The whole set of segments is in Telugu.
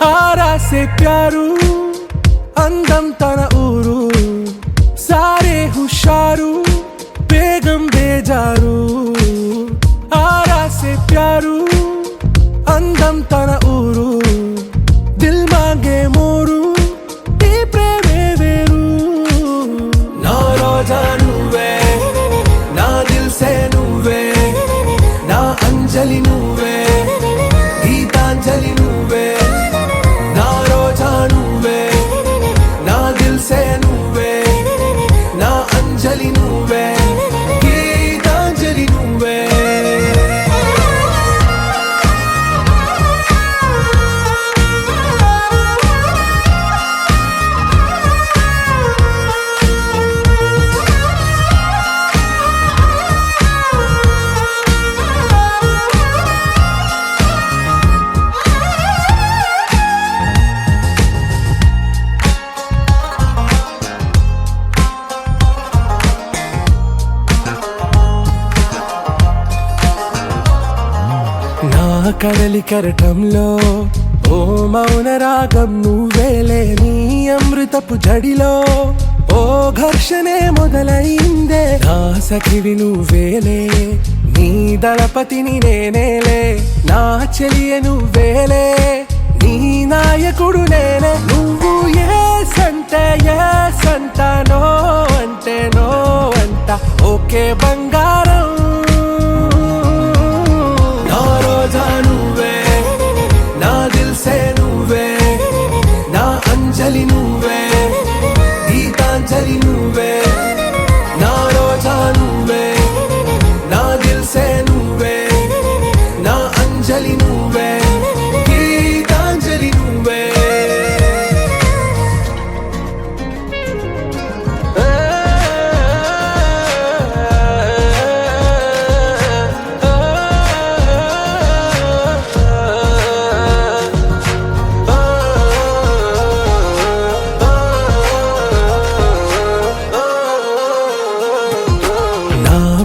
आरा से प्यारू అందం తన ఊరు సారే హుషారు బేగం బేజారు ఆరా సే ప్యారు అందం తన ఊరు దిల్ మాంగే మోరు ఈ ప్రేమే వేరు నా రోజా నువ్వే నా దిల్ సే నువ్వే నా అంజలి నువ్వే గీతాంజలి నువ్వే నా రోజా నువ్వే से నువ్వే నా అంజలి నువ్వే గీతాంజలి నువ్వే కడలి కరటంలో ఓ మౌన రాగం నువ్వేలే నీ అమృతపు జడిలో ఓ ఘర్షణే మొదలైందే నా సఖివి నువ్వేలే నీ దళపతిని నేనేలే నా చెలియ నువ్వేలే నీ నాయకుడు నేనే నువ్వు ఏ సంట నో అంటే నో అంట ఓకే బంగారం నువ్వే నా దిల్ సే నువ్వే నా అంజలి నువ్వే గీతాంజలి నువ్వే నా రోజా నువ్వే నా దిల్ సే నువ్వే నా అంజలి నువ్వే గీతాంజలి నువ్వే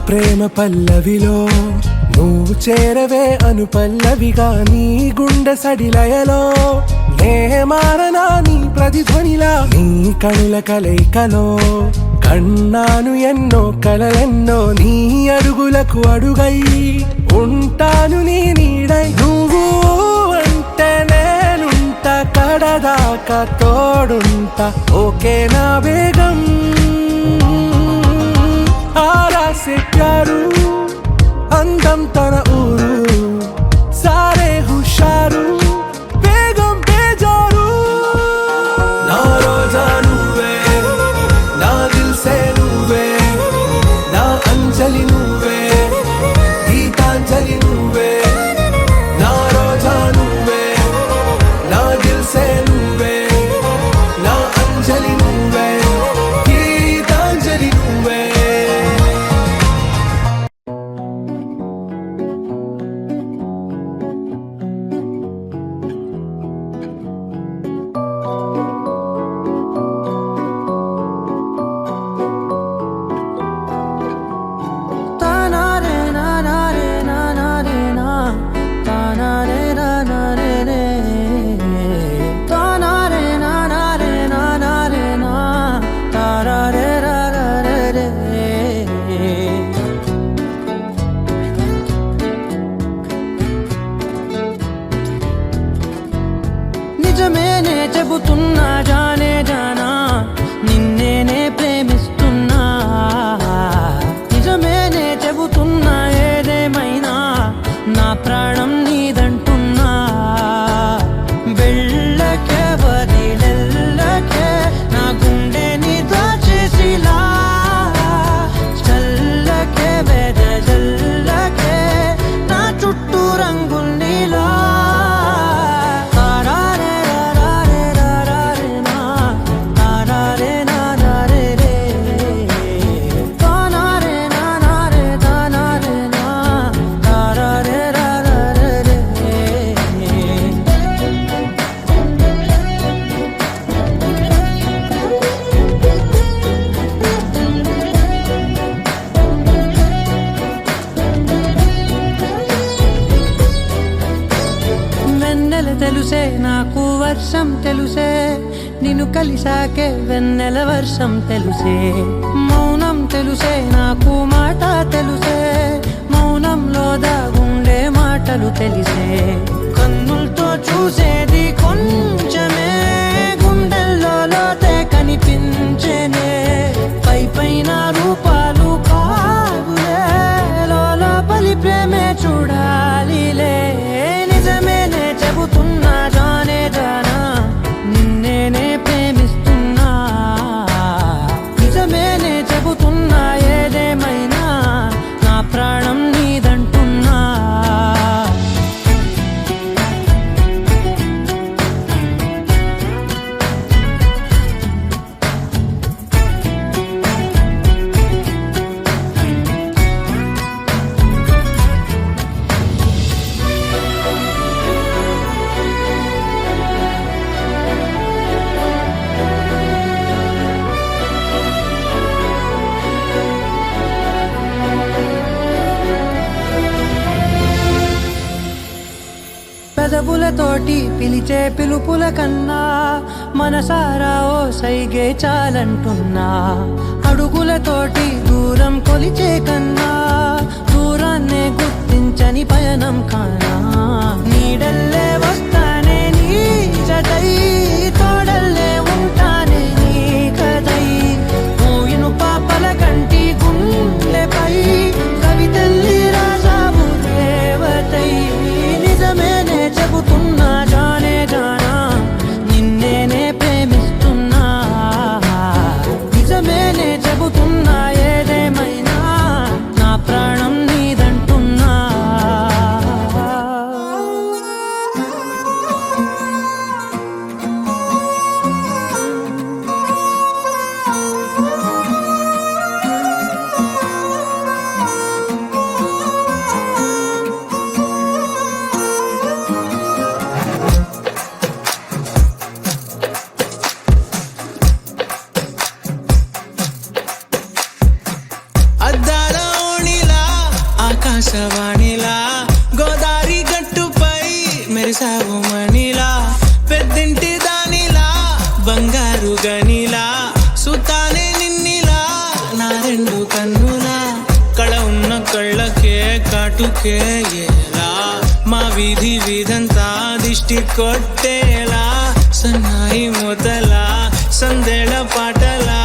ప్రేమ పల్లవిలో నువ్వు చేరవే అను పల్లవిగా నీ గుండె సడిలయలో నే మారనా నీ ప్రతిధ్వనిలా నీ కనుల కలయికలో కన్నాను ఎన్నో కలలెన్నో నీ అడుగులకు అడుగై ఉంటాను నీ నీడై నువ్వు అంటే నేనుంట కడదాకా తోడుంటా ఓకే నా బేగం आरा से प्यारू అందం తన ఊరు సారే హుషారు బేగం బేజారు నా రోజా నువ్వే నా దిల్ సే నువ్వే నా అంజలి నువ్వే గీతాంజలి నువ్వే నా రోజా నువ్వే నా దిల్ సే నువ్వే నా అంజలి నువ్వే గీతాంజలి నువ్వే నిజమేనే చెబుతున్నా జానే జానా నిన్నేనే ప్రేమిస్తున్నా నిజమేనే చెబుతున్నా ఏదేమైనా నా ప్రాణం నీదంటున్నా వెళ్ళకే వదిలెల్లకే నా గుండెని దాచేసిలా చల్లకే వెదజల్లకే నా చుట్టూ రంగుల్నిలా తెలుసే నాకు వర్షం తెలుసే నిన్ను కలిసాకే వెన్నెల వర్షం తెలుసే మౌనం తెలుసే నాకు మాట తెలుసే మౌనంలో దాగుండే మాటలు తెలిసే కన్నులతో చూసేది కొంచెమే గుండెల్లో లోతే కనిపించేనే పై పైన రూపాలు కావులే లోపలి ప్రేమే చూడాలిలే నిజమేనే చెబుతున్నా జానే జానా నిన్నేనే ప్రేమిస్తున్నా నిజమేనే చెబుతున్నా ఏదేమైనా నా ప్రాణం నీదంటున్నా పెదవులతోటి పిలిచే పిలుపుల కన్నా మనసారా ఓ సైగే చాలంటున్నా అడుగులతోటి దూరం కొలిచే కన్నా దూరాన్నే గుర్తించని పయనం కానా నీడల్లే వస్తానే నీ జతై తోడల్లే ఉంటానే నీ కదై మూయిను పాపల కంటి గుండెపై కవితల్లి రాజావు దేవతై నిజమేనే చెబుతున్నా జానే జానా నిన్నేనే ప్రేమిస్తున్నా నిజమేనే చెబుతున్నా ఏదేమైనా నా ప్రాణం నీదంటున్నా అద్దాల ఓణిలా ఆకాశవాణిలా గోదారి గట్టుపై మెరిసావు మణిలా పెద్దింటి దానిలా బంగారు గనిలా సుతానే నిన్నిలా నా రెండు కన్నులా కళ ఉన్న కళ్ళకే కాటుకే ఎలా మా వీధి వీధంతా దిష్టి కొట్టేలా సన్నాయి మొదలా సందేళ పాటలా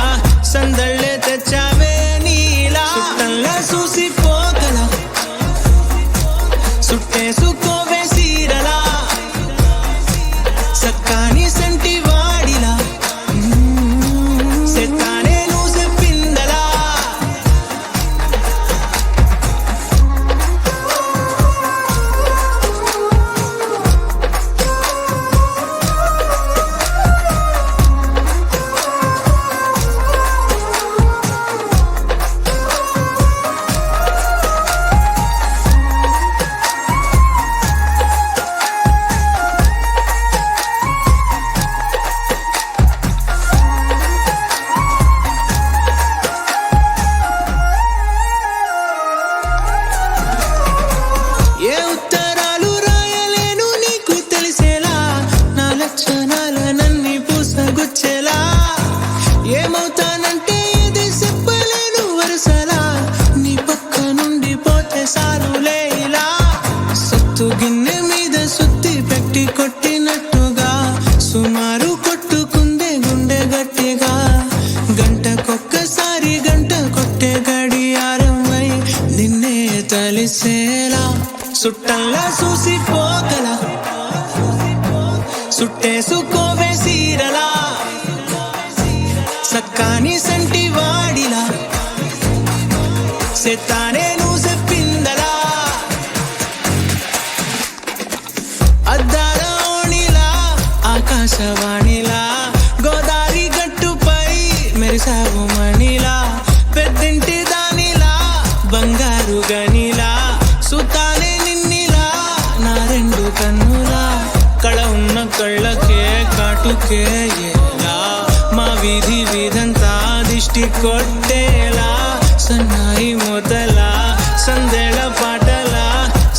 సందళ్ళే తెచ్చావే నీలా చుట్టంలా చూసిపోగలా సుట్టేసుకోవే సీరలా సక్కాని సంటి వాడిలా సెత్తానే నువ్వు చెప్పిందలా ఏ ఉత్తరాలు రాయలేను నీకు తెలిసేలా నా లక్షణాలనన్నీ పూసగుచ్చేలా ఏమవుతానంటే ఏది చెప్పలేను వరుసలా నీ పక్క నుండి పోతే సారులే ఇలా సత్తు గిన్నె మీద సుత్తి పెట్టి కొట్టినట్టుగా సుమారు కొట్టుకుందే గుండె గట్టిగా గంటకొక్కసారి గంట కొట్టే గడియారమై నిన్నే తలిసేలా సుట్టంలా చూసిపోగలా సుట్టేసుకోవే సీరలా సక్కాని సంటి వాడిలా సెత్తానే నువ్వు చెప్పిందలా అద్దాల ఓణిలా ఆకాశవాణిలా గోదారి గట్టుపై మెరిసావు మణిలా పెద్దింటి దానిలా బంగారు గనిలా సుతానే నిన్నిలా నా రెండు కన్నులా కళ ఉన్న కళ్ళకే కాటుకే ఎలా మా వీధి వీధంతా దిష్టి కొట్టేలా సన్నాయి మొదలా సందేళ పాటలా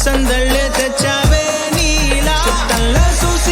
సందళ్ళే తెచ్చావే నీలా చుట్టంలా చూసి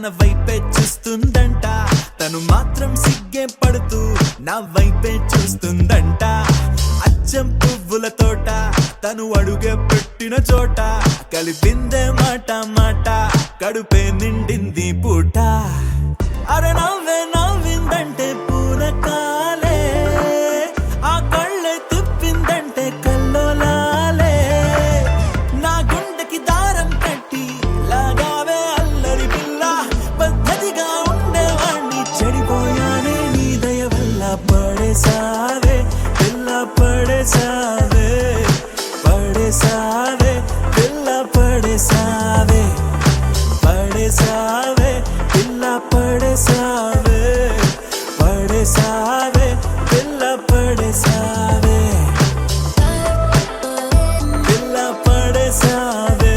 తన వైపే చూస్తుందంట, తను మాత్రం సిగ్గే పడుతూ నా వైపే చూస్తుందంట. అచ్చం పువ్వుల తోట తను అడుగే పెట్టిన చోట కలిపిందే మాట మాట, కడుపే నిండింది పూట. అరే నవ్వే నవ్విందంటే పూనకాలే, ఆ కళ్ళే తిప్పిందంటే కల్లోలాలే. నా గుండెకి దారం కట్టి లాగావే అల్లరి పిల్ల, పద్ధతిగా ఉండేవాణ్ణి చెడిపోయానే నీ దయ వల్ల. పడేసావే పిల్ల పడేసావే, పడేసావే పిల్ల పడేసావే, పడేసావే పిల్ల పడేసావే, పడేసావే పిల్ల పడేసావే, పిల్ల పడేసావే,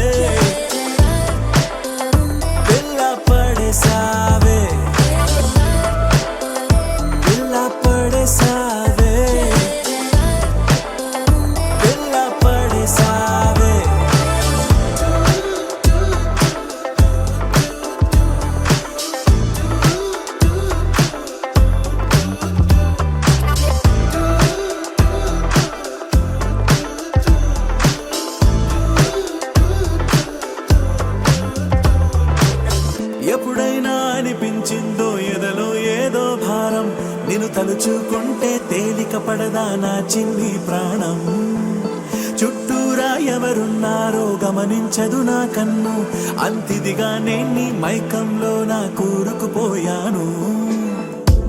పిల్ల పడేసావే, పిల్ల పడేసావే, పిల్ల పడేసావే. ఎప్పుడైనా అనిపించిందో ఎదలో ఏదో భారం, నిన్ను తలుచుకుంటే తేలిక పడదా నా చిన్ని ప్రాణం. చుట్టూరా ఎవరున్నారో గమనించదు నా కన్ను, అంతిదిగా నేను మైకంలో నా కూరుకుపోయాను.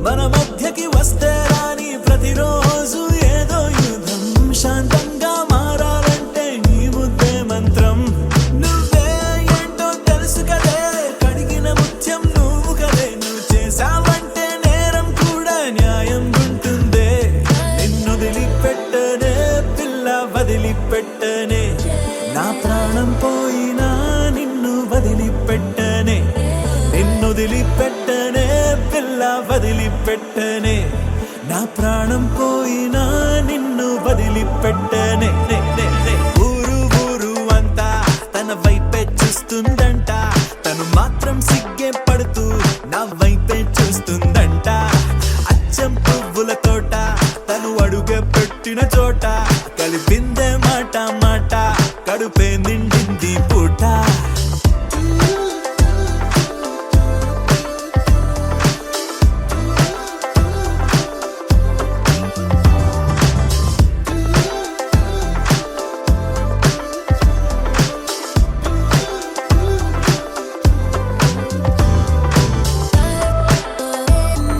మన మధ్యకి వస్తే రాని ప్రతిరోజు ఏదో యుద్ధం, శాంతంగా మారాలంటే నీ ముద్దే మంత్రం. నువ్వే ఏంటో తెలుసు కదే, కడిగిన ముత్యం నువ్వు కదే, నువ్వు చేసావంటే నేరం కూడా న్యాయం ఉంటుందే. నిన్ను వదిలిపెట్టనే పిల్ల వదిలిపెట్టనే, నా ప్రాణం పోయినా నిన్ను వదిలిపెట్టనే, నిన్ను వదిలిపెట్టనే పిల్ల వదిలిపెట్టనే, నా ప్రాణం పోయినా నిన్ను వదిలిపెట్టనే. ఊరు ఊరు అంతా తన వైపే చూస్తుందంట, తను మాత్రం సిగ్గే పడుతూ నా వైపే చూస్తుందంట. అచ్చం పువ్వుల తోట తను అడుగే పెట్టిన చోట కలిపిందే మాట మాట, కడుపే నిండింది పూట.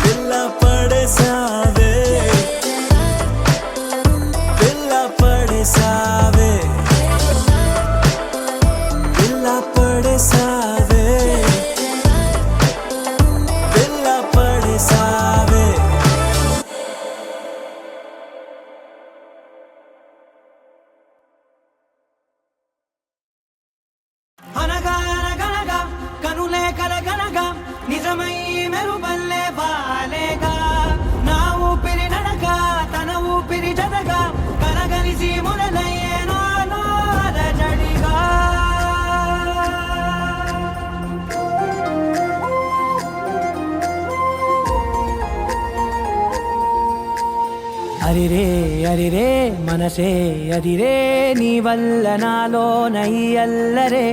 పిల్ల పడేసావే, పిల్ల పడేసావే, పిల్ల పడేసావే, పిల్ల పడేసావే. అనగా అనగనగా కనులే కలగనగా నిజమై మెరుపల్లే బాలేగా, నా ఊపిరి నడక తన ఊపిరి జతగా కలగలిసి మొదలయ్యేనో అలజడిగా. అరిరే అరిరే మనసే అదిరే, నీ వల్ల నాలో నయ్యల్లరే.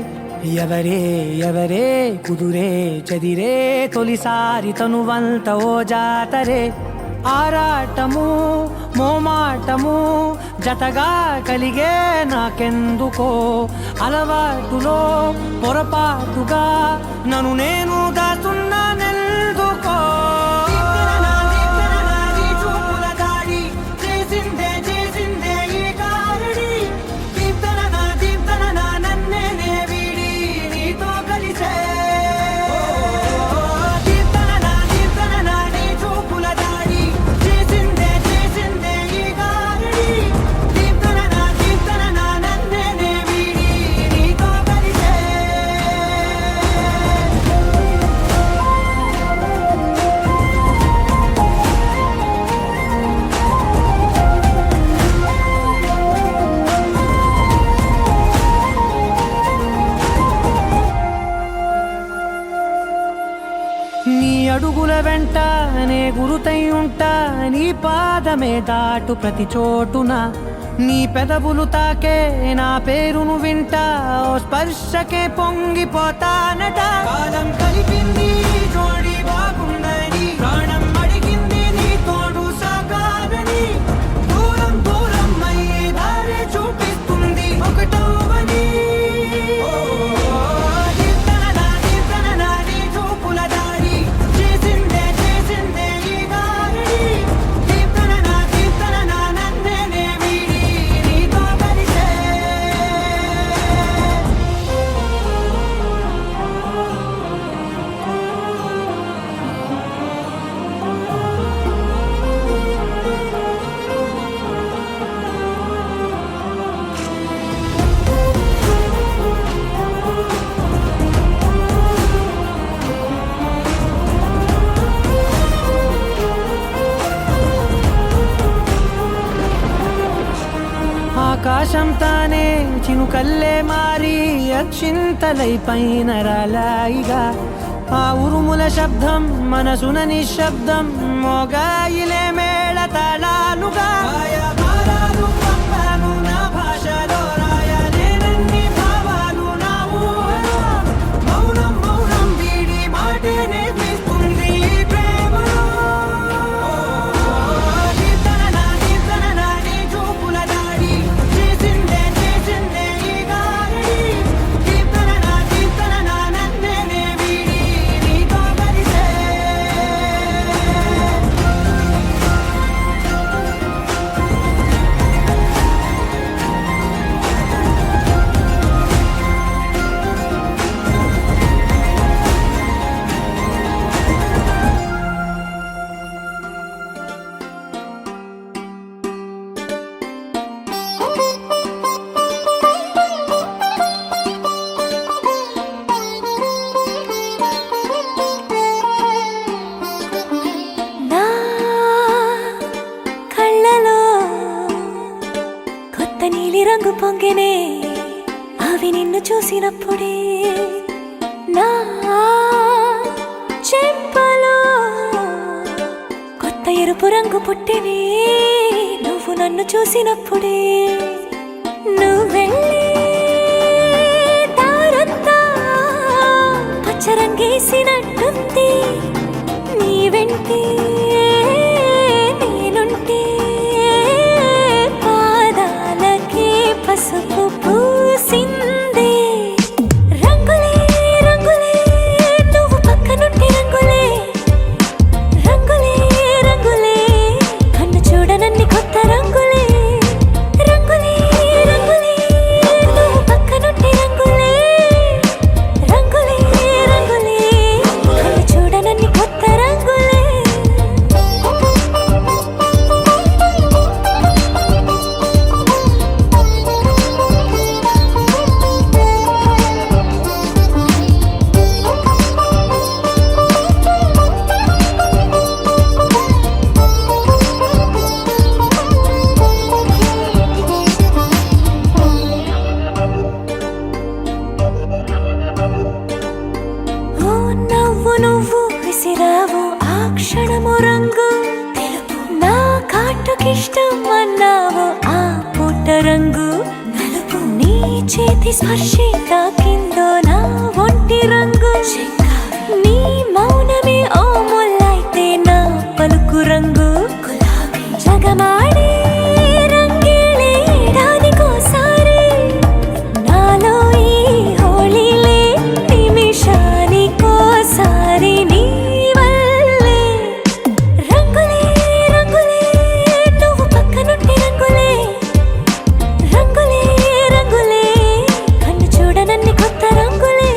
ఎవరే ఎవరే కుదురే చదిరే, తొలిసారి తనువంత ఓ జాతరే. ఆరాటము మోమాటము జతగా కలిగే నాకెందుకో, అలవాటులో పొరపాటుగా నన్ను నేను దాస్తున్నానెందుకో. అడుగుల వెంట నే గురుతై ఉంటా, నీ పాదమే దాటు ప్రతి చోటున, నీ పెదవులు తాకే నా పేరును వింటా, ఓ స్పర్శకే పొంగిపోతానట. కాలం కలిపింది జోడి బాగుందని, ప్రాణం అడిగింది నీ తోడు సాగాలని, దూరం దూరం అయ్యే దారి చూపిస్తుంది ఒకటవని. నీ చూపుల దారి చేసిందే చేసిందే ఈ దారిని, దీప్తన నన్నే నే వీడి నీతో కలిసే. ఆకాశం తానే చినుకల్లే మారి అక్షింతలై పైన రాలాయిగా, ఆ ఉరుముల శబ్దం మనసున నిశ్శబ్దం మోగాయిలే మేళ తాళాలుగా. భారాలు పంపాను నా భాషలో, రాయలేనన్ని భావాలు నా ఊహలో, మౌనం మౌనం వీడి మాటే నేర్పిస్తుంది ఈ ప్రేమలో. దీప్తన నీ చూపుల దాడి చేసిందే చేసిందే ఈ గారడి, దీప్తన నన్నే నే వీడి నీతో కలిసే. నా కళ్ళలో కొత్త నీలి రంగు పొంగెనే, అవి నిన్ను చూసినప్పుడే. నా చెంపలో కొత్త ఎరుపు రంగు పుట్టినే, నువ్వు నన్ను చూసినప్పుడే. నువ్వెళ్ళే దారంతా పచ్చరంగేసినట్టుంది, నీ వెంటే నేనుంటే పాదాలకే పసుపు పూసిందే. రంగులే రంగులే నువ్వు పక్కనుంటే రంగులే, రంగులే రంగులే కన్ను చూడనన్ని కొత్త రంగులే. రంగులే రంగులే నువ్వు పక్కనుంటే రంగులే, రంగులే రంగులే కన్ను చూడనన్ని కొత్త రంగులే. ఓ నవ్వు నువ్వు విసిరావు ఆ క్షణము రంగు తెలుపు, నా కాటుకిష్టం అన్నావు ఆ పుట్ట రంగు నలుపు, నీ చేతి స్పర్శే తాకిందో నా ఒంటి రంగు, నీ మౌనమే ఓ ముల్లైతే నా పలుకు రంగు గులాబీ. జగమాడే రంగేళే ఏడాదికోసారి, నాలో ఈ హోళీలే నిమిషానికోసారి నీ వల్లే. రంగులే రంగులే నువ్వు పక్కనుంటే రంగులే, రంగులే రంగులే కన్ను చూడనన్ని కొత్త రంగులే.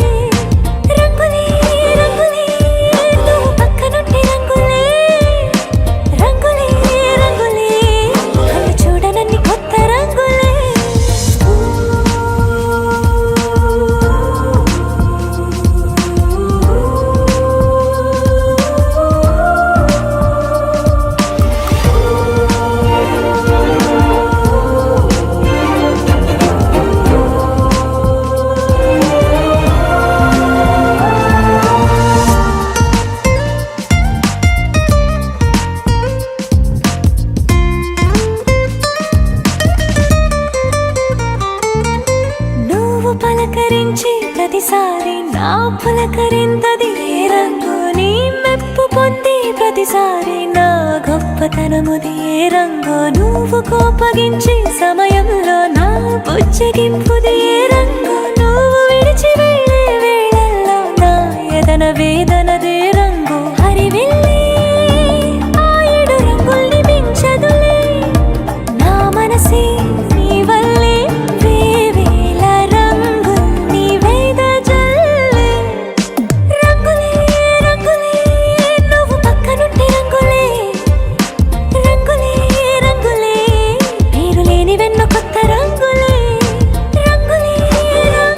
నా పులకరింతది ఏ రంగు నీ మెప్పు పొంది ప్రతిసారి నా గొప్పతనముది ఏ రంగు నువ్వు కోపగించే సమయంలో నా బుజ్జగింపుది ఏ రంగు నువ్వు విడిచి వెళ్ళే వేళల్లో నా ఎదన వేదనదే రంగు హరివిల్లే ఆ ఏడు రంగుల్ని మించదులే నా మనసే నీ వల్లే వేవేల రంగుల్ని వెదజల్లే రంగులే రంగులే నువ్వు పక్కనుంటే రంగులే రంగులే రంగులే పేరు లేని వెన్నో కొత్త రంగులే రంగులే రంగులే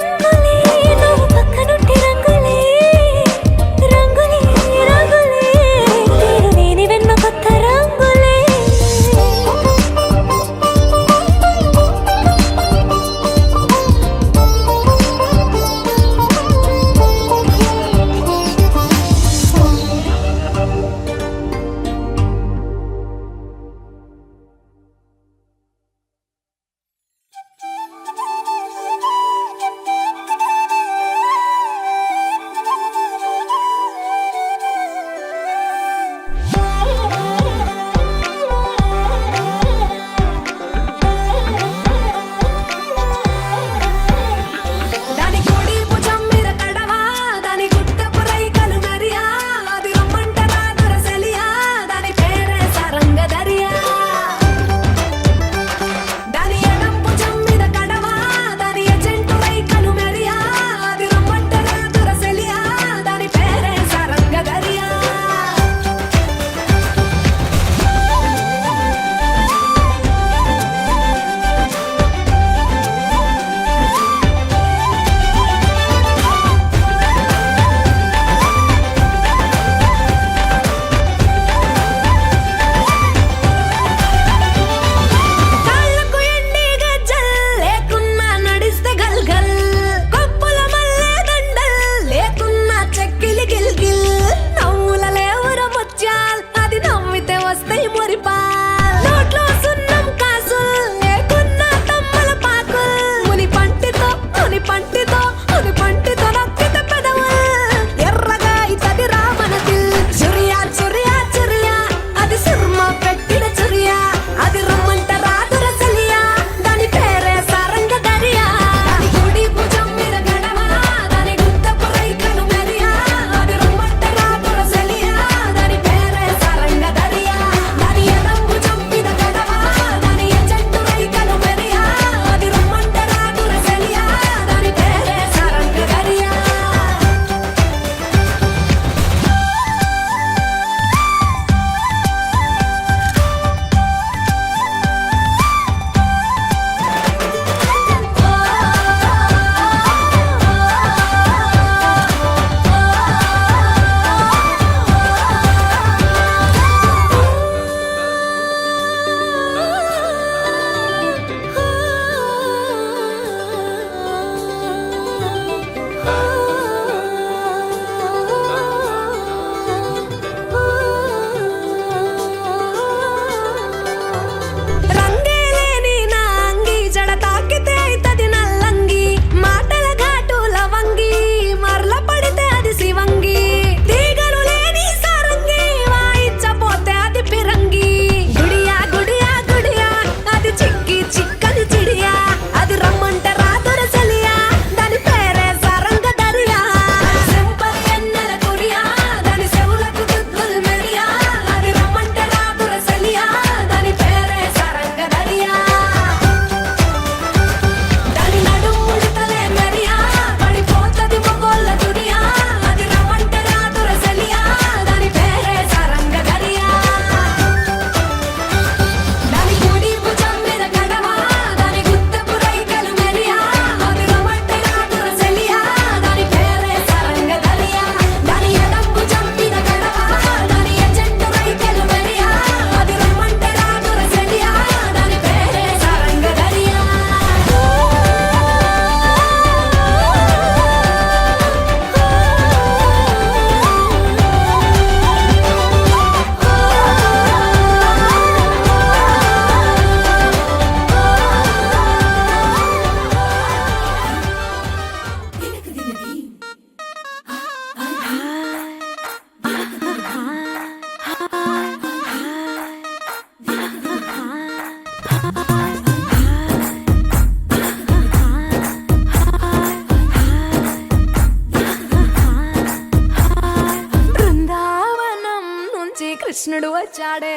కృష్ణుడు వచ్చాడే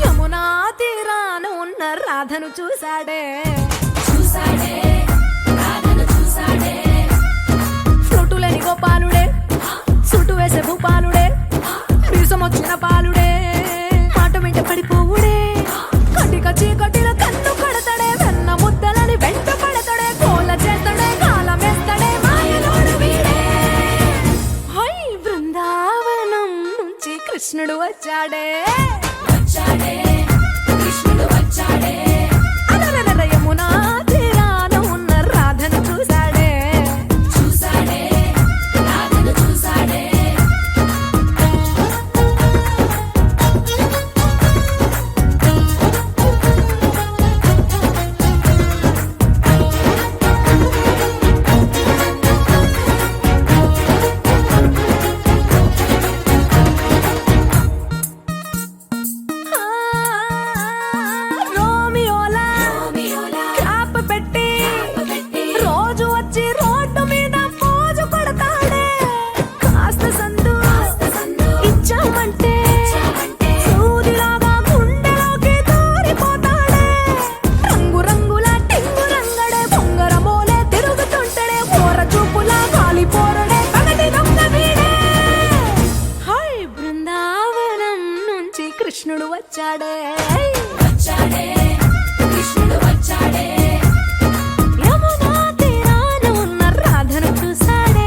యమునా తీరాన ఉన్న రాధను చూశాడే ఫ్రూటులేని గోపాలుడే సుటు వేసే భూపాలుడే వీసమొచ్చిన పాలుడే మాట వెంట పడిపోవుడే కటిక చీకటిలో కన్ను కొడతాడే వెన్న ముద్దలని వెంట పడతాడే కోల చేస్తాడే కాలమేస్తాడే మాయలోడు వీడే హై బృందావనం నుంచి కృష్ణుడు వచ్చాడే అలరలర యమునా తీరాన ఉన్న రాధను చూశాడే రోమియోలా క్లాప్ పెట్టి రోజు వచ్చి రోడ్డు మీద పోజు కొడతాడే కాస్త సందు ఇచ్చామంటే సూదిలాగా గుండెలోకి దూరిపోతాడే రంగు రంగుల టింగు రంగడే బొంగరమోలే తిరుగుతుంటాడే ఓర చూపులా కాలిపోరడే పగటి దొంగ వీడే హై బృందావనం నుంచి కృష్ణుడు వచ్చాడే యమునా తీరాన ఉన్న రాధను చూశాడే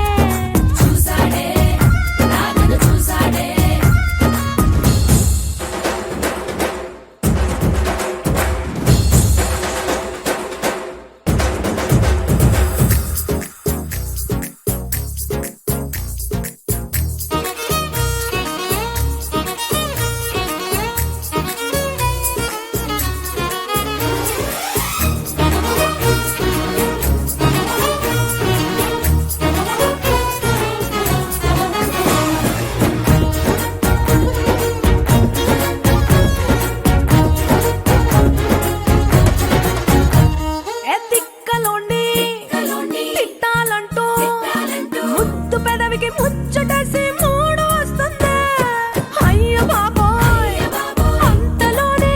తిక్కలోండి తిట్టాలంటూ ముద్దు పెదవికి ముచ్చటేసి మూడు వస్తుంది అయ్య బాబోయ్ అంతలోనే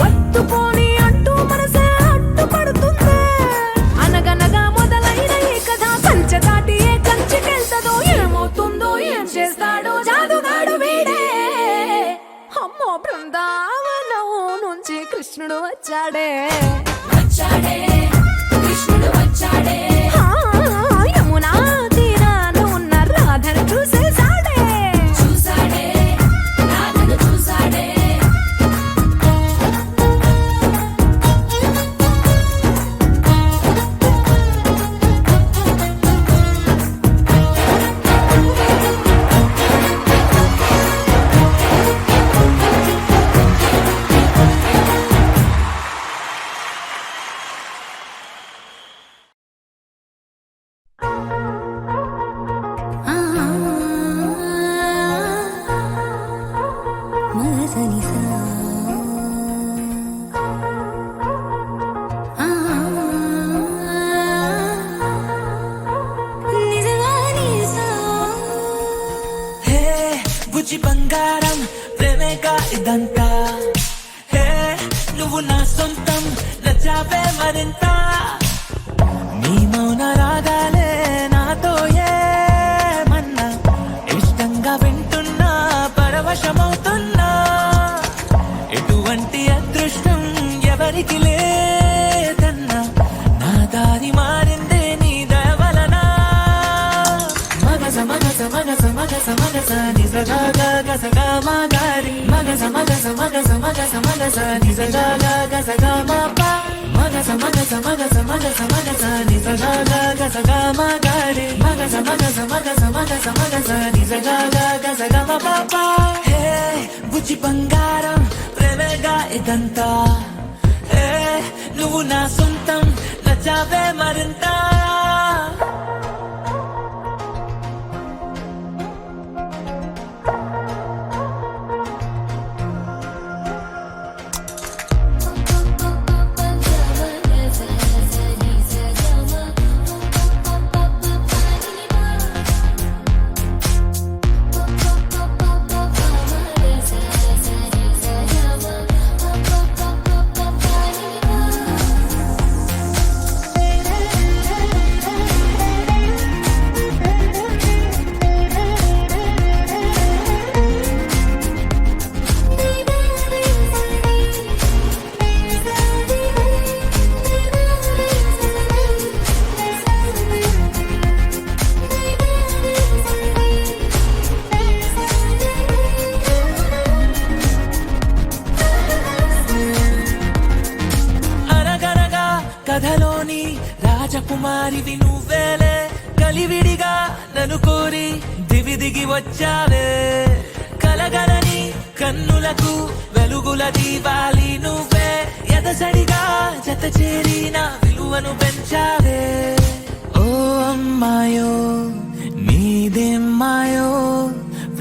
వత్తుపోని అంటూ మనసే అడ్డుపడుతుంది అనగనగా మొదలైన ఈ కథ కంచె దాటి ఏ కంచెకెళ్తదో ఏమవుతుందో ఏం చేస్తాడో జాదుగాడు వీడే అమ్మో బృందావనం నుంచి కృష్ణుడు వచ్చాడే యమునా తీరాన ఉన్న రాధను చూసేశాడే హే బుజ్జి బంగారం ప్రేమేగా ఇదంతా హే నువ్వు నా సొంతం నచ్చావే మరింత నీ మౌన రాగాలే నాతో ఏమన్నా ఇష్టంగా వింటున్నా పరవశమవుతున్నా ఎటువంటి అదృష్టం ఎవరికి లేదన్నా నా దారి మారిందే నీ దయ వలన మగస మగస మగస మగస మగస నిజగా గసగా మా గారి మగస మగస మగస మగస మగస నిజగా గసగా మా పా మగస మగస మగస మగస మగస నిజగా గసగా మా గారి మగస మగస మగస మగస మగస నిజగా గసగా మా పాపా హే బుజ్జి బంగారం ప్రేమేగా ఇదంతా హే నువ్వు నా సొంతం నచ్చావే మరింత రాజులోని రాజకుమారివి నువ్వేలే, కలివిడిగా నన్ను కోరి దివి దిగి వచ్చావే, కలగలని కన్నులకు వెలుగుల దీవాలి నువ్వే, ఎదసడిగా జత చేరి నా విలువను పెంచావే. ఓ అమ్మాయో నీదేమ్మాయో,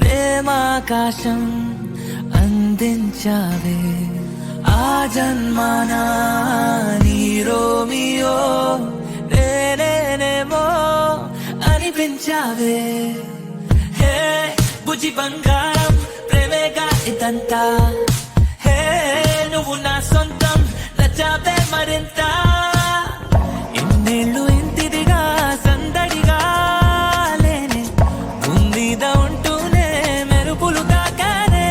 ప్రేమాకాశం అందించావే, ఆ జన్మానా నీ రోమియో నేనేనేమో అనిపించావే. హే బుజ్జి బంగారం ప్రేమేగా ఇదంతా, హే నువ్వు నా సొంతం నచ్చావే మరింత, ఇన్నేళ్ళు ఇంతిదిగా సందడిగా లేనే, భూమి మీద ఉంటూనే మెరుపులు తాకానే,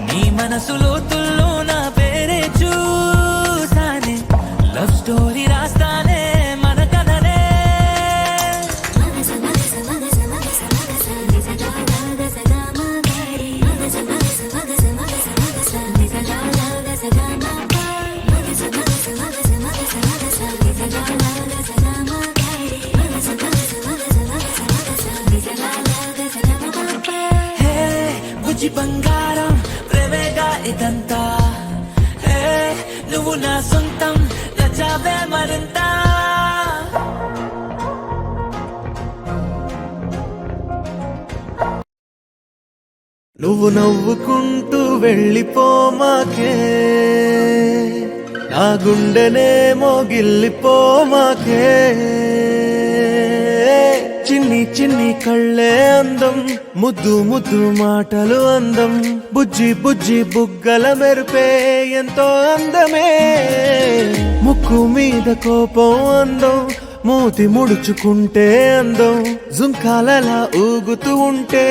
నీ మనసు లోతుల్లో నా పేరే చూసానే, లవ్ స్టోరీ రాస్తానే మన కథనే. హే బుజ్జి బంగారం ప్రేమేగా ఇదంతా, హే నువ్వు నా సొంతం నచ్చావే మరింత. నువ్వు నవ్వుకుంటూ వెళ్ళిపోమాకే, నా గుండెనే మోగిల్లిపోమాకే, చిన్ని చిన్ని కళ్ళే అందం, ముద్దు ముద్దు మాటలు అందం, బుజ్జి బుజ్జి బుగ్గల మెరుపే ఎంతో అందమే, ముక్కు మీద కోపం అందం, మూతి ముడుచుకుంటే అందం, జుంకాలలా ఊగుతూ ఉంటే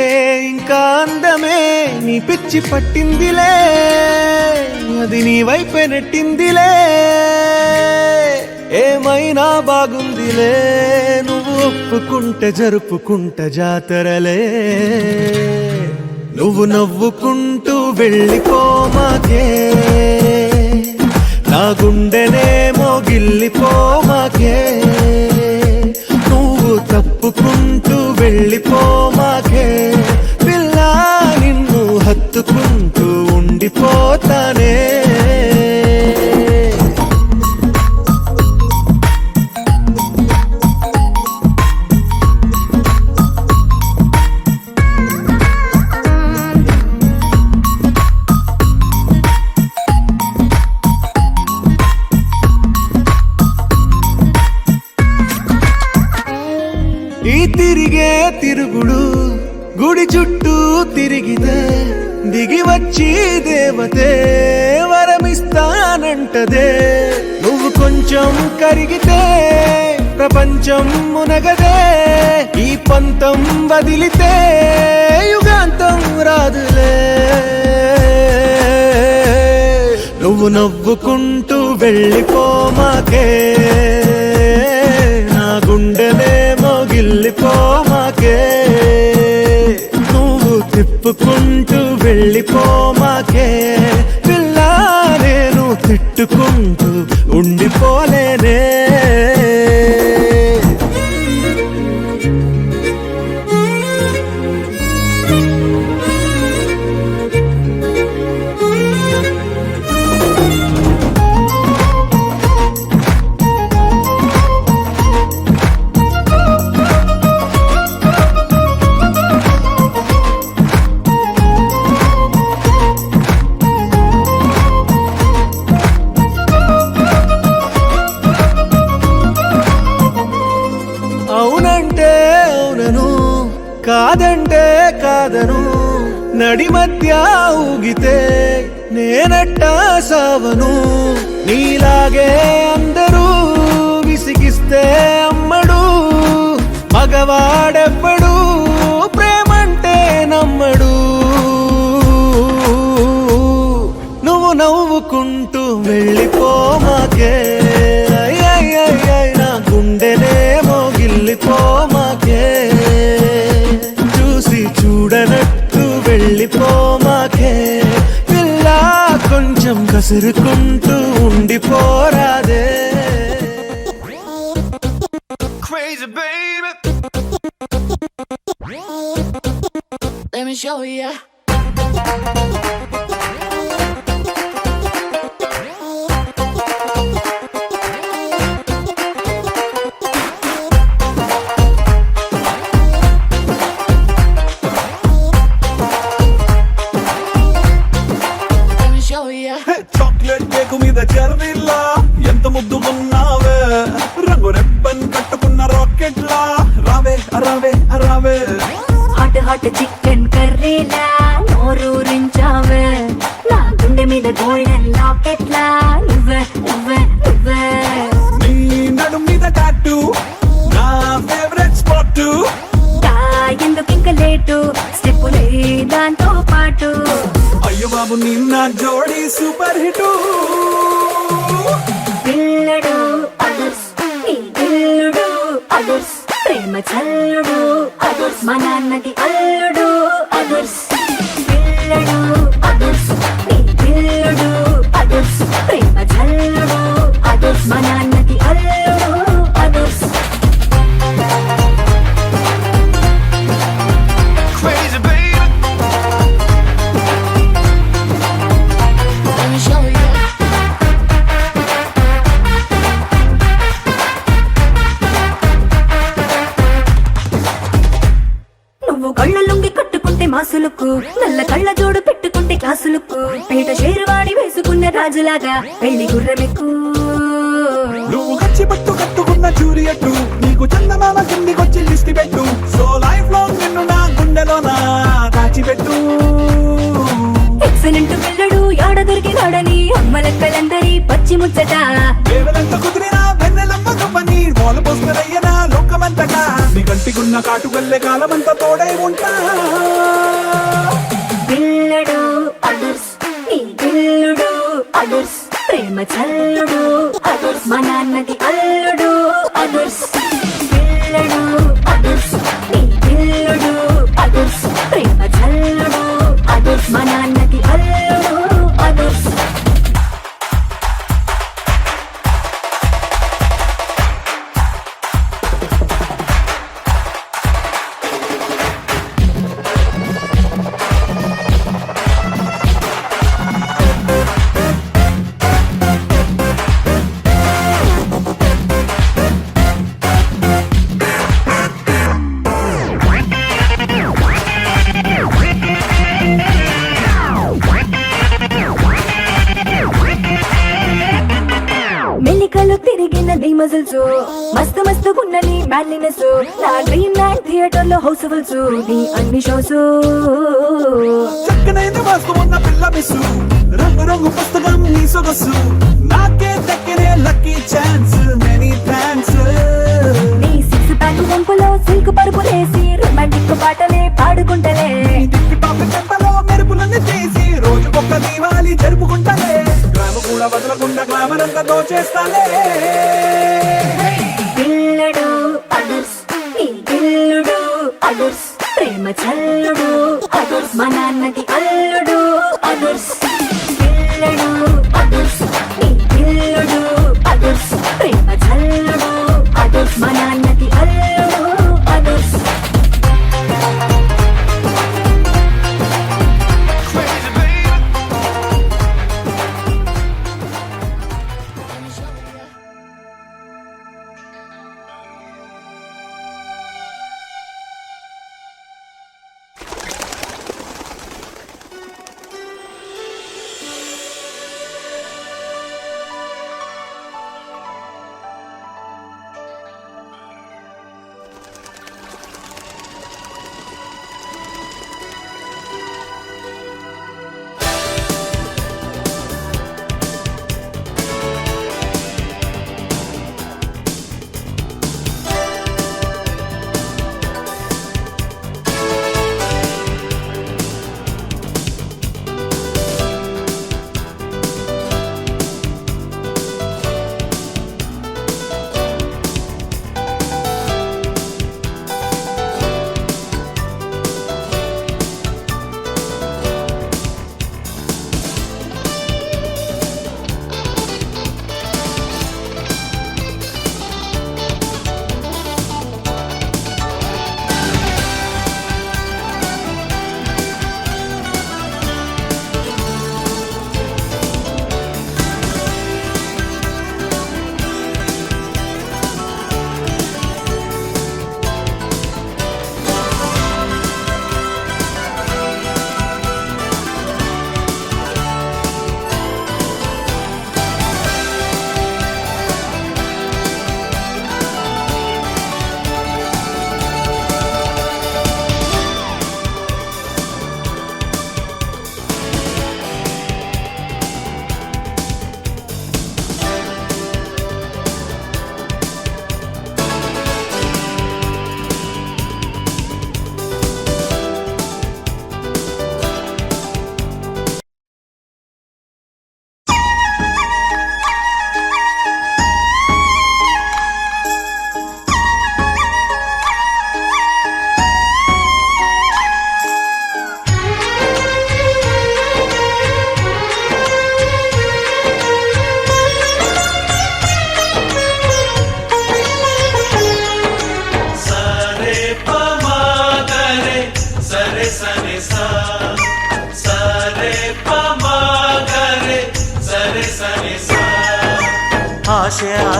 ఇంకా అందమే, నీ పిచ్చి పట్టిందిలే అది నీ వైపే నెట్టిందిలే, ఏమైనా బాగుందిలే నువ్వు ఒప్పుకుంటే జరుపుకుంటే జాతరలే. నువ్వు నవ్వుకుంటూ వెళ్ళిపోమాకే, నా గుండెనే మోగిల్లిపోమాకే, నువ్వు తప్పుకుంటూ వెళ్ళిపోమాకే, పిల్ల నిన్ను హత్తుకుంటూ ఉండిపోతానే. ఈ తిరిగే తిరుగుడు గుడి చుట్టూ తిరిగితే, దిగి వచ్చి దేవతే వరమిస్తానంటదే, నువ్వు కొంచెం కరిగితే ప్రపంచం మునగదే, ఈ పంతం వదిలితే యుగాంతం రాదులే. నువ్వు నవ్వుకుంటూ వెళ్ళిపోమాకే, నా గుండెనే మోగిల్లిపోమాకే, నువ్వు తిప్పుకుంటూ వెళ్ళిపోమాకే, పిల్ల నేను తిట్టుకుంటూ ఉండిపోలేనే. అవునంటే అవునను, కాదంటే కాదను, నడి మధ్య ఊగితే నేనట్టా సావను, నీలాగే అందరూ విసిగిస్తే అమ్మడు, మగవాడెవ్వడు ప్రేమంటే నమ్మడు. నువ్వు నవ్వుకుంటూ వెళ్ళిపోమాకే, నా గుండెనే మోగిల్లిపోమాకే, చూసి చూడనట్టు వెళ్ళిపోమాకే, పిల్ల కొంచెం కసురుకుంటూ ఉండిపోరాదే. Crazy baby. Let me show ya. Chocolate cake మీద చెర్రీలా ఎంత ముద్దుకున్నావే రంగు రెబ్బన్ కట్టుకున్న రాకెట్ లా రావే రావే రావే హాట్ హాట్ చికెన్ కర్రీలా నోరూరించావే నా గుండె మీద గోల్డెన్ లాకెట్ లా నువ్వే నువ్వే నువ్వే నీ నడు మీద టాటూ నా ఫేవరెట్ స్పాట్ ఎందుకు ఇంక లేటు స్టెప్పులే దాంతో పాటు అయ్యో బాబు నీ నా జోడీ సూపర్ హిట్ పిల్లడు అదుర్స్ ఈ పిల్లుడు అదుర్స్ ప్రేమ చల్లుడు అదుర్స్ మా నాన్నకి అల్లుడు అదుర్స్ పిల్లడు అదుర్స్ ఈ పిల్లుడు అదుర్స్ ప్రేమ చల్లుడు అదుర్స్ మా నాన్నకి అల్లుడు అదుర్స్ Crazy baby. Let me show ya. నువ్వు కళ్ళ లొంగి కట్టుకుంటే మాసులకు నల్ల కళ్ళ జోడు పెట్టుకుంటే క్లాసులకు పేట షేరువాడి వేసుకున్న రాజులాగా పెళ్లి గుర్రమెక్కు నువ్వు గచ్చి పట్టు కట్టుకున్న జూరియట్టు నీకు చందమామ కిందికొచ్చి లిస్టి పెట్టు సో లైఫ్ లో నిన్ను నా గుండెలోన దాచిపెట్టు ఎక్సలెంట్ పిల్లడు యాడ దొరికినాడని అమ్మలక్కలందరి పచ్చి ముచ్చట వేవలంత కుదిరినా వెన్నెలమ్మ గొప్పని మోల పోస్తున్నయ్యనా లోకమంతటా నీ కంటికున్న కాటుగల్లే కాలమంతా తోడై ఉంటా పిల్లడు అదుర్స్ ఈ పిల్లుడు అదుర్స్ ప్రేమ చల్లుడు అదుర్స్ మా నాన్నకి అల్లుడు అదుర్స్ పిల్లడు అదుర్స్ ఈ పిల్లుడు అదుర్స్ ప్రేమ చల్లుడు అదుర్స్ మా నాన్నకి అల్లుడు అదుర్స్ మెలికలు తిరిగిన నీ మజిల్స్ మస్తు మస్తు గున్నని మ్యాన్లీనెస్ నా డ్రీమ్ ల్యాండ్ థియేటర్ లో హౌస్ఫుల్స్ నీ అన్ని షోస్ చక్కనైన వాస్తు ఉన్న పిల్ల మిస్సు రంగు రంగు పుస్తకం నీ సొగసు నాకే దక్కినే లక్కీ ఛాన్స్ మెనీ థ్యాంక్స్ నీ సిక్స్ ప్యాక్ వంపులో సిల్క్ పరుపులేసి రొమాంటిక్ పాటలే పాడుకుంటలే టిక్ టాక్ టెంపలో మెరుపులన్నీ తీసి రోజుకొక్క దీవాలి జరుపుకుంటాలే గ్రామ కూడా వదలకుండా గ్లామర్ అంతా దోచేస్తాలే పిల్లడు అదుర్స్ ఈ పిల్లుడు అదుర్స్ ప్రేమ చల్లుడు అదుర్స్ మా నాన్నకి అల్లుడు అదుర్స్ పిల్లడు అదుర్స్ ఈ పిల్లుడు అదుర్స్ ప్రేమ చల్లుడు అదుర్స్ మా నాన్నకి అల్లుడు అదుర్స్ Crazy baby.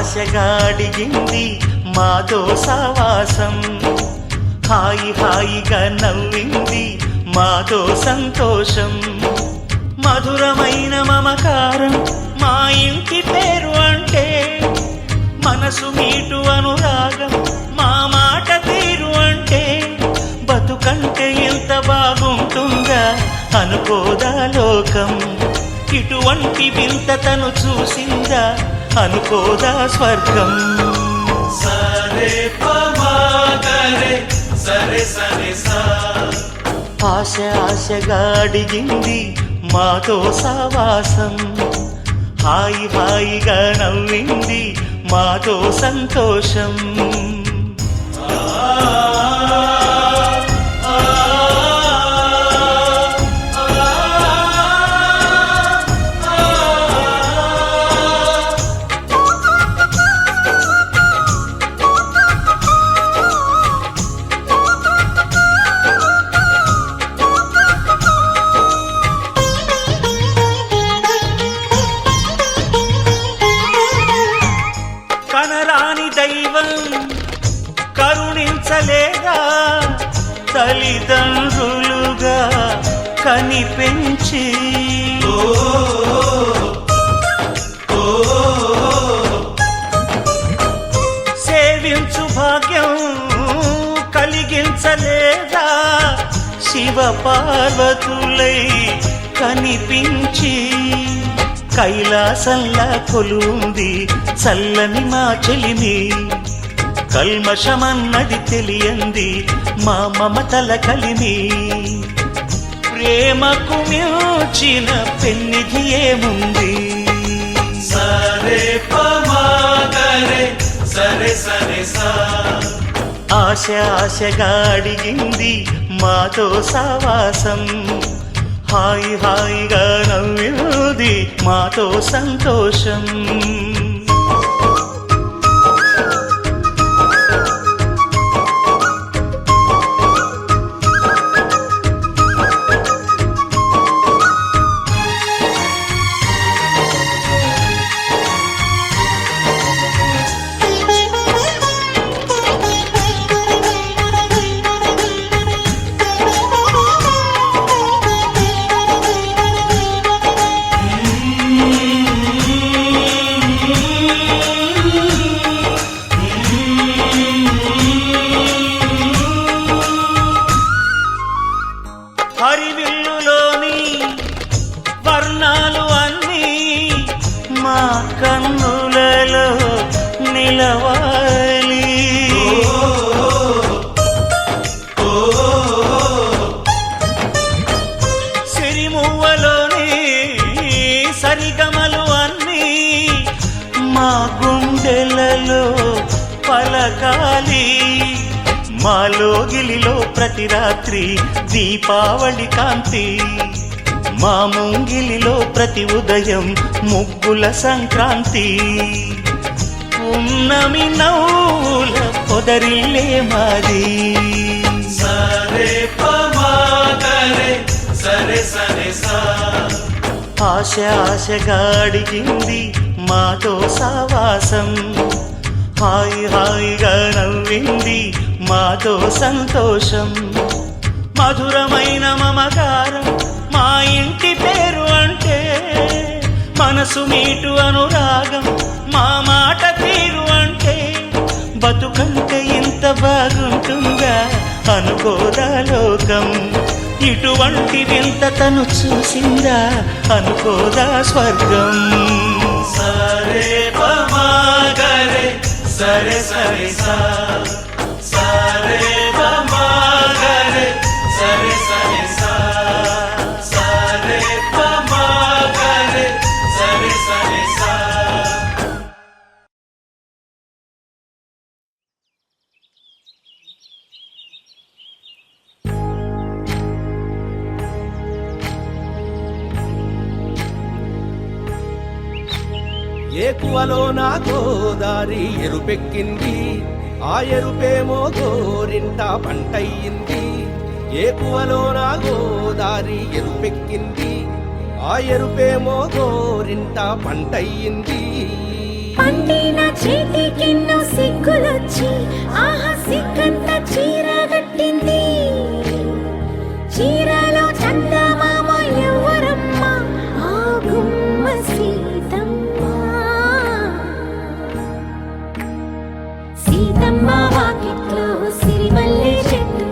ఆశగా అడిగింది మాతో సావాసం హాయి హాయిగా నవ్వింది మాతో సంతోషం మధురమైన మమకారం మా ఇంటి పేరు అంటే మనసు మీటు అనురాగం మా మాట తీరు అంటే బతుకంటే ఎంత బాగుంటుందా అనుకోదా లోకం ఇటువంటి వింత తను చూసిందా అనుకోదా స్వర్గం సరే పమాగరే సరే సరే సా ఆశ ఆశగా అడిగింది మాతో సావాసం హాయి హాయిగా నవ్వింది మాతో సంతోషం కనరాని దైవం కరుణించలేదా తల్లిదండ్రులుగా కనిపెంచి సేవించు భాగ్యం కలిగించలేదా శివ పార్వతులై కనిపించి కైలాసంలా కొలుంది చల్లని మా చెలిమి కల్మషమన్నది తెలియంది మా మమతల కలిమి ప్రేమకు మించిన పెన్నిధి ఏముంది సరే పమాగరే సరే సరే సా ఆశ ఆశగా అడిగింది మాతో సావాసం హాయి హాయిగా నవ్వింది మాతో సంతోషం హరివిల్లులోని వర్ణాలు అన్నీ మా కన్నులలో నిలవాలి సిరిమువ్వలోని సరిగమలు అన్నీ మా గుండెలలో పలకాలి మాలోగిలిలో ప్రతి రాత్రి దీపావళి కాంతి మా ముంగిలిలో ప్రతి ఉదయం ముగ్గుల సంక్రాంతి ఉన్నమి నవ్వుల పొదరిల్లే మాది సరే పమాగరే సరే సరే సా ఆశ ఆశగా అడిగింది మాతో సావాసం హాయి హాయిగా నవ్వింది మాతో సంతోషం మధురమైన మమకారం మా ఇంటి పేరు అంటే మనసు మీటు అనురాగం మా మాట తీరు అంటే బతుకంటే ఇంత బాగుంటుందా అనుకోదా లోకం ఇటువంటి వింత తను చూసిందా అనుకోదా స్వర్గం సరే పమాగరే సరే సరే సా సరే పమాగరే సరే సరే సా సరే పమాగరే సరే సరే సా ఏకువలో నా గోదారి ఎరుపెక్కింది ఆ ఎరుపేమో గోరింట పంటయ్యింది ఏకువలో నా గోదారి ఎరుపెక్కింది ఆ ఎరుపేమో గోరింట పంటయ్యింది పండిన చేతికెన్నో సిగ్గులొచ్చి ఆహా సిగ్గంత చీర కట్టింది. చీరలో చందమామ ఎవరమ్మ? ఆ గుమ్మ సీతమ్మ. సీతమ్మ వాకిట్లో సిరిమల్లె చెట్టు,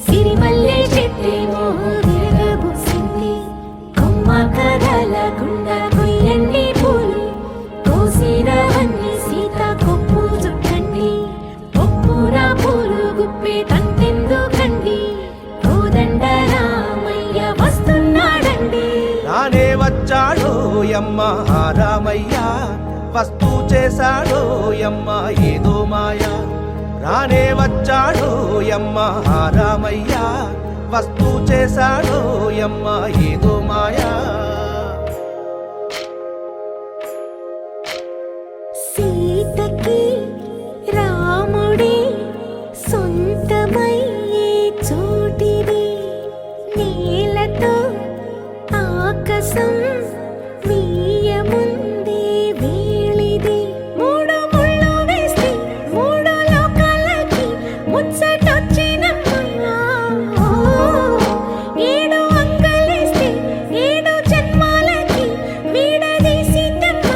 సిరిమల్లె చెట్టేమో విరగబూసింది. కొమ్మ కదలకుండా కొయ్యండి పూలు, కోసినవన్నీ సీత కొప్పు చుట్టండి. కొప్పున పూలు గుప్పే తంతెందుకండి? కోదండ రామయ్య వస్తున్నాడండి. రానే వచ్చాడో యమ్మ ఆ రామయ్య, వస్తూ చేశాడో యమ్మ ఏదో మాయా. రానే వచ్చాడో యమ్మ ఆ రామయ్య, వస్తూ చేశాడో యమ్మ ఏదో మాయా. సీతకి రాముడే సొంతమయ్యే చోటిది. నేలతో ఆకాశం వీయముందే వేళిది. మూడు ముళ్ళు వేస్తే మూడు లోకాలకి ముచ్చటొచ్చినమ్మా. ఏడు అంగలేస్తే ఏడు జన్మాలకి వీడదీసిందమ్మా.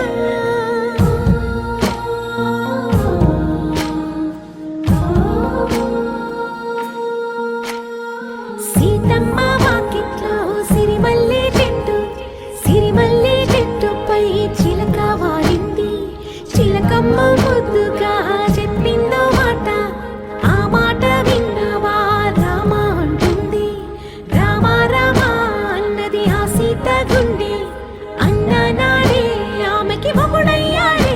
సీతమ్మ వాకిట్లో సిరిమల్లె చెట్టు, సిరిమల్లె చెట్టుపై చిలక వాడింది. చిలకమ్మ ముద్దుగా చెప్పిందో మాట, ఆ మాట విన్నవా రామ అంటుంది. రామ రామ అన్నది ఆ సీత గుండె, అన్న నాడే ఆమెకి మొగుడయ్యాడే.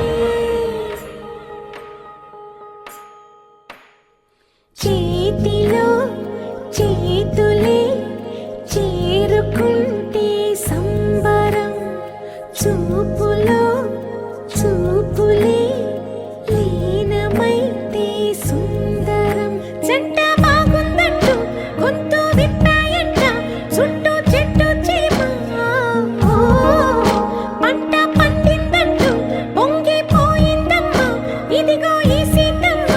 చేతిలో చేతులే చేరుకుంటే సంబరం, చూపులో చూపులే లీనమైతే సుందరం. జంట బాగుందంటూ గొంతు విప్పాయంట చుట్టూ చెట్టు చీమ. పంట పండిందంటూ పొంగిపోయిందమ్మా ఇదిగో ఈ సీతమ్మ.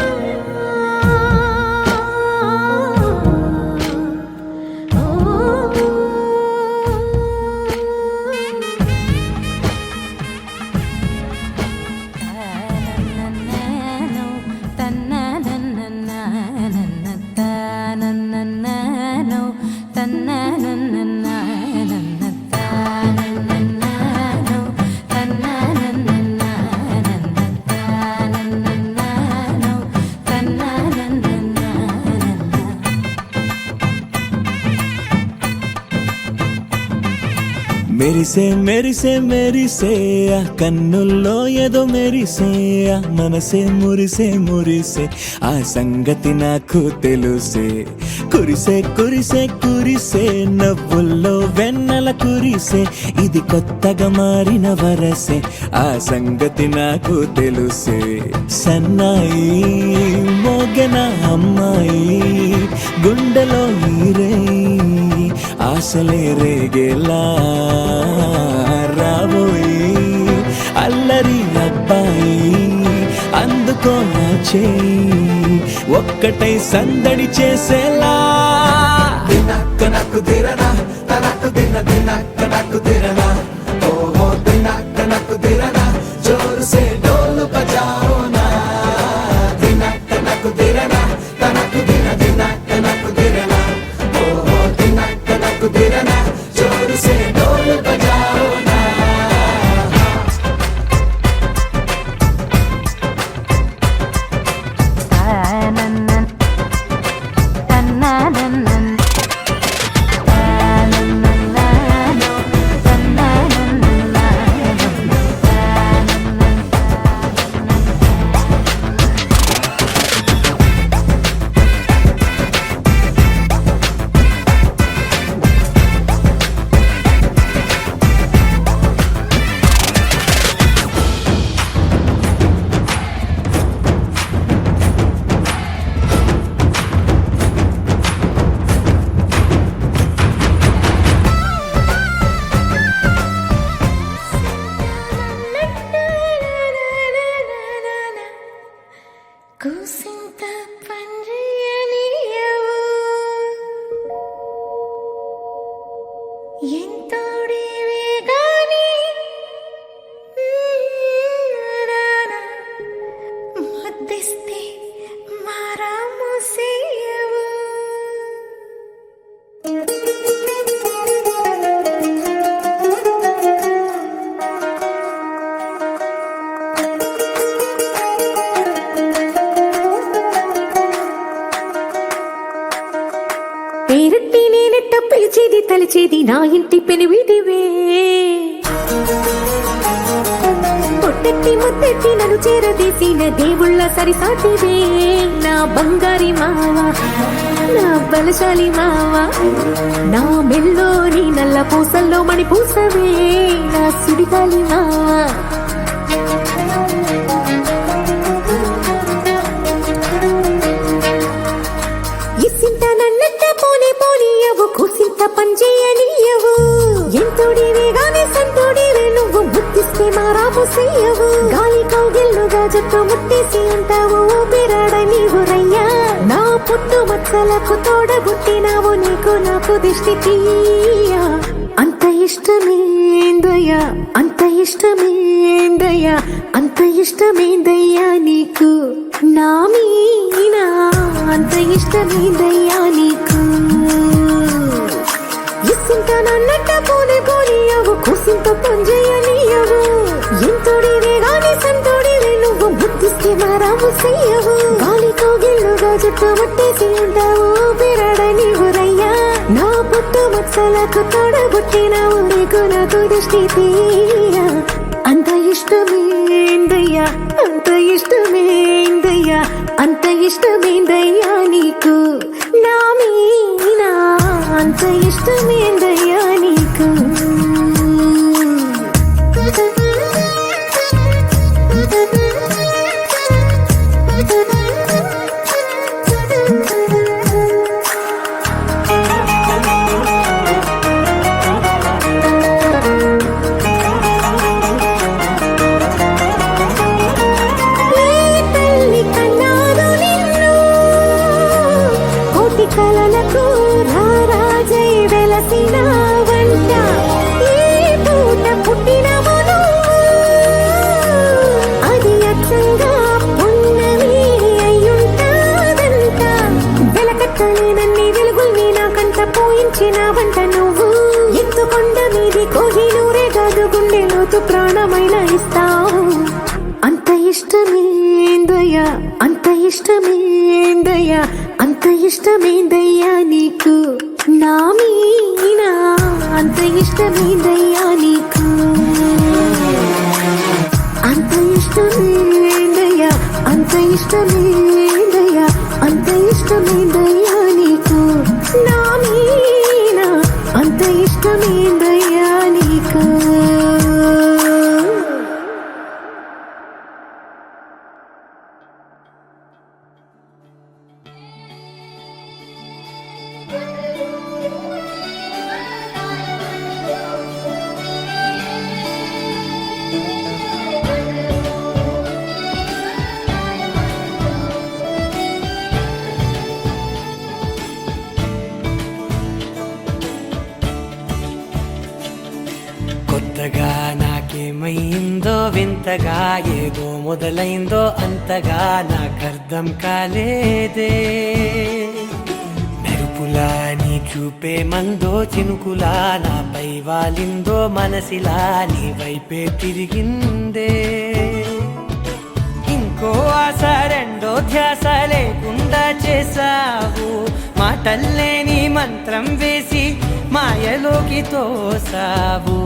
మెరిసే మెరిసే మెరిసే ఆ కన్నుల్లో ఏదో మెరిసే, ఆ మనసే మురిసే మురిసే, ఆ సంగతి నాకు తెలుసే. కురిసే కురిసే కురిసే నవ్వుల్లో వెన్నెల కురిసే, ఇది కొత్తగా మారిన వరసే, ఆ సంగతి నాకు తెలుసే. సన్నాయి మోగెన అమ్మాయి గుండెలో ఈరే, ఆశలే రేగేలా రాబోయి అల్లరి అబ్బాయి. అందుకో నా చేయి ఒక్కటై సందడి చేసేలా. దినక్క నాకు దిరనా తనకు దిన దినక్క నాకు దిరనా, ఓహో దినక్క నాకు దిరనా జోరు సే డోలు బజాओ నా. దినక్క నాకు దిరనా తనకు దిన దినక్క నాకు దిరనా, ఓహో దినక్క నాకు దిరనా జోరు సే డోలు బజాओ నా. తన్నా కూసింత పండ్రియనియవు ఎంతోడివే గాని ముద్దిస్తే మారాము సేయవు పేరెత్తి నేనెట్ట పిలిచేది తలిచేది నా ఇంటి పెనివిటివే పొట్టెట్టి ముద్దెట్టి నన్ను చేరదీసిన దేవుళ్ళ సరిసాటివే నా బంగారి మావ నా బలశాలి మావ నా మెల్లోని నల్ల పూసల్లో మణి పూసవే నా సుడిగాలి మావ ఇసింత నన్నట్ట పోనే పోనీయవు కూసింత పంచేయనీయవు ఎంతోడివే గాని సంతోడివే నువ్వు ముద్దిస్తే మారాము చెయ్యవు గాలి కౌగిల్లుగా జట్టు ముట్టేసి అంటావు ఊపిరాడ నీవు రయ్యా నా పుట్టు మచ్చలకు తోడబుట్టినావు నీకు నాకు దిష్టి తీయ అంత ఇష్టమేందయ్యా అంత ఇష్టమేందయ్యా అంత ఇష్టమేందయ్యా నీకు నా మీనా అంత ఇష్టమేందయ్యా నీకు ఇసింత నన్నట్ట పోనే పోనీయవు కూసింత పంజేయనీయవు ఎంతోడివే గాని సంతోడివే నువ్వు ముద్దిస్తే మారాము చెయ్యవు గాలి కౌగిల్లుగా జుట్టు ముట్టేసి ఉంటావు బిరాడ నీవు రయ్యా నా పుట్టు మచ్చలకు తోడబుట్టినావు నీకు నాకు దృష్టి తీయ అంత ఇష్టమేందయ్యా అంత ఇష్టమేందయ్యా అంత ఇష్టమేందయ్యా నీకు నా మీనా అంత ఇష్టమేందయ్యా నీకు కలలకు రారాజై వెలసిన వంట ఈ పూట పుట్టినవు అది అచ్చంగా పున్నమి అయ్యుంటాదంట వెలకట్టలేనన్ని వెలుగుల్ని నాకంట పోయించిన వంట నువ్వు ఎత్తుకొండ మీది కోహినూరే కాదు గుండెలోతు ప్రాణమైన ఇస్తావు అంత ఇష్టమేందయ్యా అంత ఇష్టమేందయ్యా అంత ఇష్టమేందయ్యా నీకు నా మీనా అంత ఇష్టమేందయ్యా నీకు అంత ఇష్టమేందయ్యా అంత ఇష్టమేందయ్యా అంత ఇష్టమేందయ్యా నీకు నా మీనా అంత ఇష్టమేందయ్యా నీకు కొత్తగా నాకేమైందో వింతగా ఏదో మొదలైందో అంతగా నాకర్థం కాలేదే మెరుపులా నీ చూపే మందో చినుకులా నాపై వాలిందో మనసిలా నీ వైపే తిరిగిందే ఇంకో ఆశ రెండో ధ్యాస లేకుండా చేసావు మాటల్లే నీ మంత్రం వేసి మాయలోకి తోసావు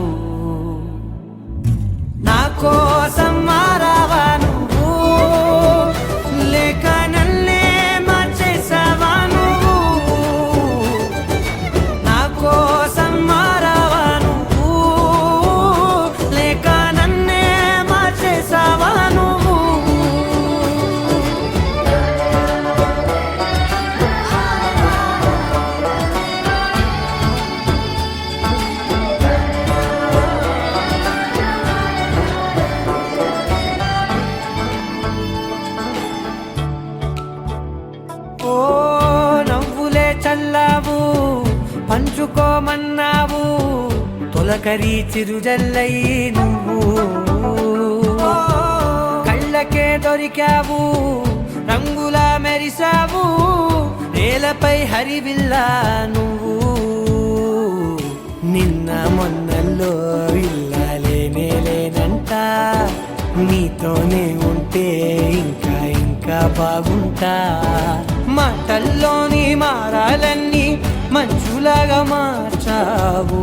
నా కోసం మారావా నువ్వు లేక నన్నే మార్చేసావా నువ్వు నా కోసం మారావా నువ్వు లేక నన్నే మార్చేసావా నువ్వు ఓ నవ్వులే చల్లావు పంచుకోమన్నావు తొలకరి చిరుజల్లై నువ్వు కళ్ళకే దొరికావు రంగులా మెరిసావు నేలపై హరివిల్లా నువ్వు నిన్న మొన్నల్లో ఇల్లాలేనే లేనంట నీతోనే ఉంటే ఇంకా ఇంకా బాగుంటా మాటల్లోని మారాలన్నీ మంచులాగా మార్చావు